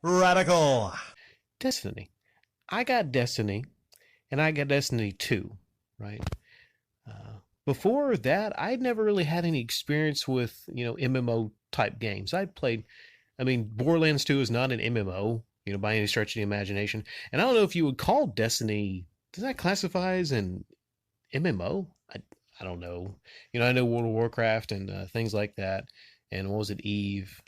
Radical. Destiny. I got Destiny, and I got Destiny 2, right? Before that, I'd never really had any experience with, MMO type games. Borderlands 2 is not an MMO, by any stretch of the imagination. And I don't know if you would call Destiny, does that classify as an MMO? I don't know. I know World of Warcraft and things like that. And what was it, Eve?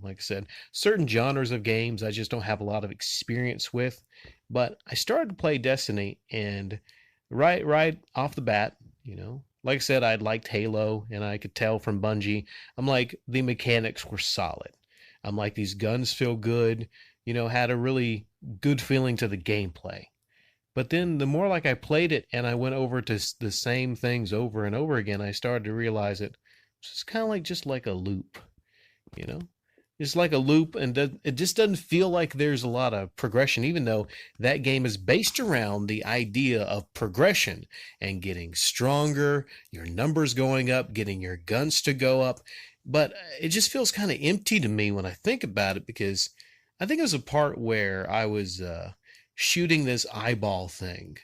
Like I said, certain genres of games I just don't have a lot of experience with. But I started to play Destiny, and right off the bat, like I said, I'd liked Halo, and I could tell from Bungie, I'm like, the mechanics were solid. I'm like, these guns feel good, had a really good feeling to the gameplay. But then the more like I played it and I went over to the same things over and over again, I started to realize it's kind of like just like a loop, you know? It's like a loop, and it just doesn't feel like there's a lot of progression, even though that game is based around the idea of progression and getting stronger, your numbers going up, getting your guns to go up. But it just feels kind of empty to me when I think about it, because I think it was a part where I was shooting this eyeball thing,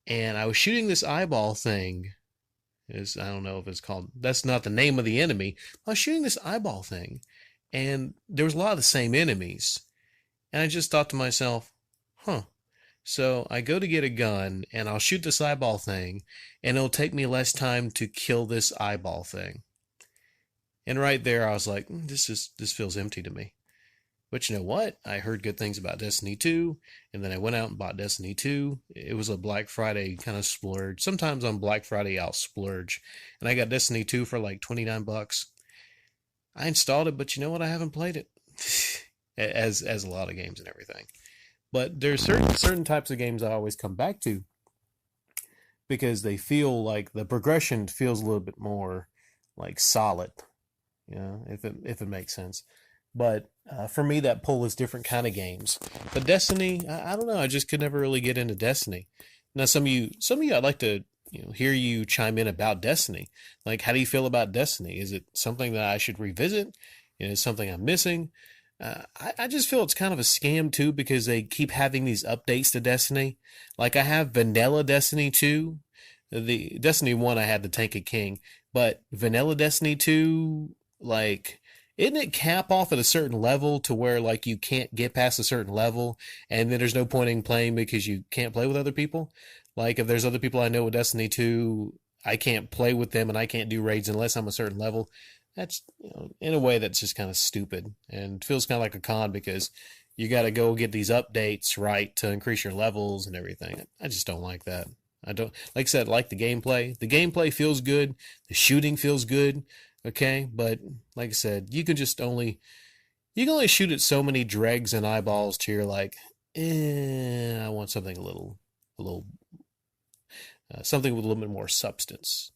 and I was shooting this eyeball thing. I don't know if it's called. That's not the name of the enemy. I was shooting this eyeball thing, and there was a lot of the same enemies. And I just thought to myself, huh. So I go to get a gun, and I'll shoot this eyeball thing, and it'll take me less time to kill this eyeball thing. And right there, I was like, this feels empty to me. But you know what? I heard good things about Destiny 2, and then I went out and bought Destiny 2. It was a Black Friday kind of splurge. Sometimes on Black Friday I'll splurge. And I got Destiny 2 for like 29 bucks. I installed it, but you know what? I haven't played it. as a lot of games and everything. But there's certain types of games I always come back to, because they feel like the progression feels a little bit more like solid, if it makes sense. But for me, that pull is different kind of games. But Destiny, I don't know. I just could never really get into Destiny. Now, some of you, I'd like to hear you chime in about Destiny. Like, how do you feel about Destiny? Is it something that I should revisit? Is it something I'm missing? I just feel it's kind of a scam too, because they keep having these updates to Destiny. Like, I have Vanilla Destiny 2. The Destiny 1, I had the Tank of King. But Vanilla Destiny 2, like, isn't it cap off at a certain level to where like you can't get past a certain level, and then there's no point in playing because you can't play with other people? Like, if there's other people I know with Destiny 2, I can't play with them and I can't do raids unless I'm a certain level. That's, in a way, that's just kind of stupid and feels kind of like a con, because you got to go get these updates, right, to increase your levels and everything. I just don't like that. I don't, like I said, like the gameplay. The gameplay feels good. The shooting feels good. Okay, but like I said, you can only shoot at so many dregs and eyeballs till you're like, I want something a little, something with a little bit more substance.